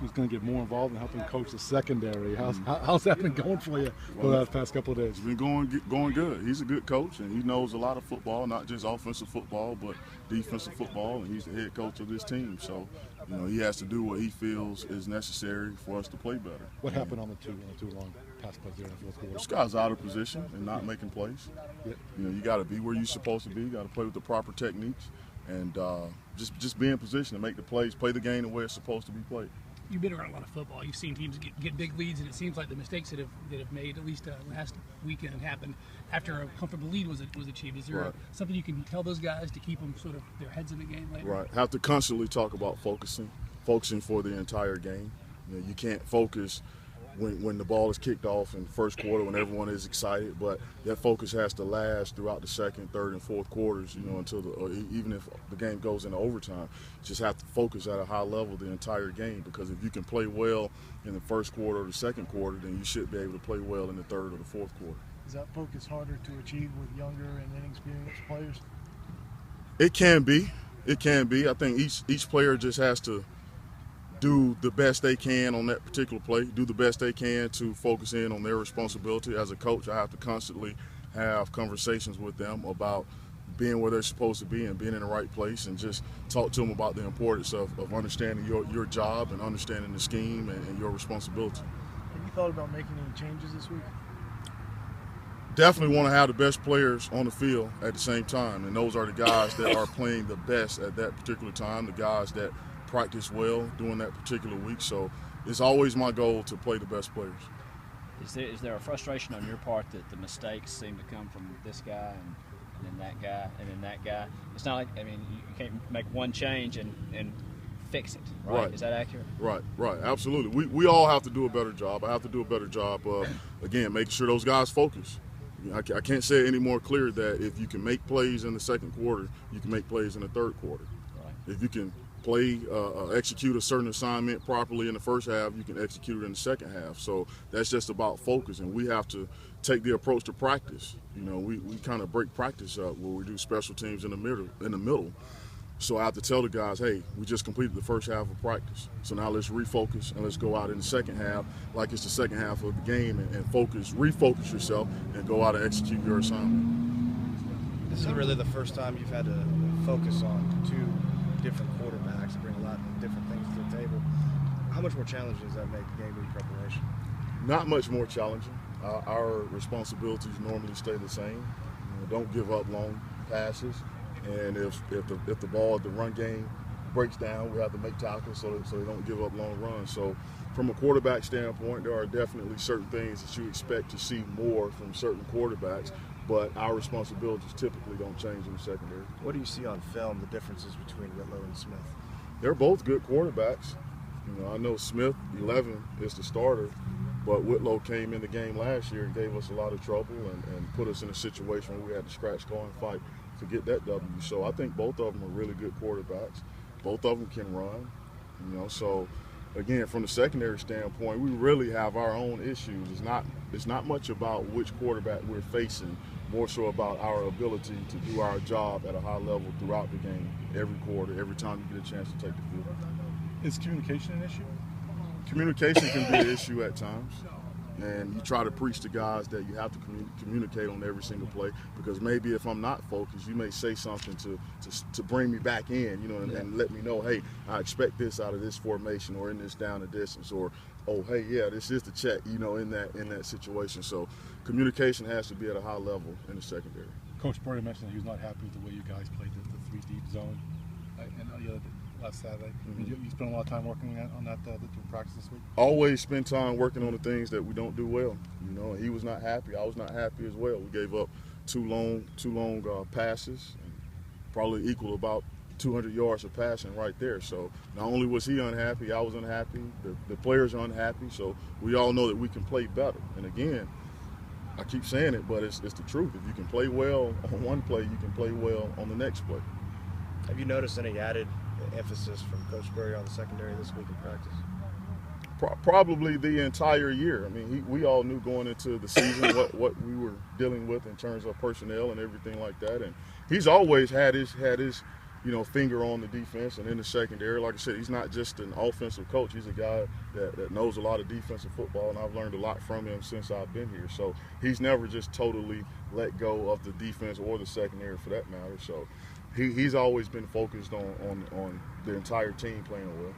was going to get more involved in helping coach the secondary. How's that been going for you for the past couple of days? It's been going good. He's a good coach, and he knows a lot of football, not just offensive football, but defensive football, and he's the head coach of this team. So, he has to do what he feels is necessary for us to play better. What happened on the two long pass plays there in the fourth quarter? This guy's out of position and not making plays. Yep. You got to be where you're supposed to be. You got to play with the proper techniques, and just be in position to make the plays, play the game the way it's supposed to be played. You've been around a lot of football. You've seen teams get big leads, and it seems like the mistakes that have made, at least last weekend, happened after a comfortable lead was achieved. Is there something you can tell those guys to keep them sort of their heads in the game later? Right. Have to constantly talk about focusing for the entire game. You can't focus when the ball is kicked off in the first quarter when everyone is excited, but that focus has to last throughout the second, third, and fourth quarters, until even if the game goes into overtime. Just have to focus at a high level the entire game, because if you can play well in the first quarter or the second quarter, then you should be able to play well in the third or the fourth quarter. Is that focus harder to achieve with younger and inexperienced players? It can be. I think each player just has to do the best they can on that particular play, do the best they can to focus in on their responsibility. As a coach, I have to constantly have conversations with them about being where they're supposed to be and being in the right place, and just talk to them about the importance of understanding your job and understanding the scheme and your responsibility. Have you thought about making any changes this week? Definitely want to have the best players on the field at the same time, and those are the guys that are playing the best at that particular time, the guys that practice well during that particular week. So it's always my goal to play the best players. Is there a frustration on your part that the mistakes seem to come from this guy and then that guy and then that guy? It's not like, you can't make one change and fix it, right? Is that accurate? Right, absolutely. We all have to do a better job. I have to do a better job of, again, making sure those guys focus. I can't say it any more clear that if you can make plays in the second quarter, you can make plays in the third quarter. Right. If you can execute a certain assignment properly in the first half, you can execute it in the second half. So that's just about focus, and we have to take the approach to practice. We kind of break practice up where we do special teams in the middle. So I have to tell the guys, hey, we just completed the first half of practice. So now let's refocus and let's go out in the second half like it's the second half of the game, and refocus yourself and go out and execute your assignment. This is really the first time you've had to focus on two different quarterbacks and bring a lot of different things to the table. How much more challenging does that make game week preparation? Not much more challenging. Our responsibilities normally stay the same. Don't give up long passes. And if the ball, the run game breaks down, we have to make tackles so they don't give up long runs. So from a quarterback standpoint, there are definitely certain things that you expect to see more from certain quarterbacks, but our responsibilities typically don't change in the secondary. What do you see on film, the differences between Whitlow and Smith? They're both good quarterbacks. I know Smith, 11, is the starter, but Whitlow came in the game last year and gave us a lot of trouble and put us in a situation where we had to scratch, go and fight to get that W. So I think both of them are really good quarterbacks. Both of them can run, So again, from the secondary standpoint, we really have our own issues. It's not much about which quarterback we're facing, more so about our ability to do our job at a high level throughout the game, every quarter, every time you get a chance to take the field. Is communication an issue? Communication can be an issue at times. And you try to preach to guys that you have to communicate on every single play, because maybe if I'm not focused, you may say something to bring me back in, and let me know, hey, I expect this out of this formation or in this down and distance, or, oh, hey, yeah, this is the check, in that situation. So communication has to be at a high level in the secondary. Coach Brady mentioned that he was not happy with the way you guys played the 3 deep zone last Saturday. You spent a lot of time working on that through practice this week? Always spend time working on the things that we don't do well. He was not happy. I was not happy as well. We gave up two long passes, probably equal about 200 yards of passing right there. So not only was he unhappy, I was unhappy. The players are unhappy. So we all know that we can play better. And again, I keep saying it, but it's the truth. If you can play well on one play, you can play well on the next play. Have you noticed any added emphasis from Coach Berry on the secondary this week in practice? Probably the entire year. We all knew going into the season what we were dealing with in terms of personnel and everything like that. And he's always had his finger on the defense and in the secondary. Like I said, he's not just an offensive coach. He's a guy that knows a lot of defensive football, and I've learned a lot from him since I've been here. So he's never just totally let go of the defense or the secondary for that matter. So he's always been focused on the entire team playing well.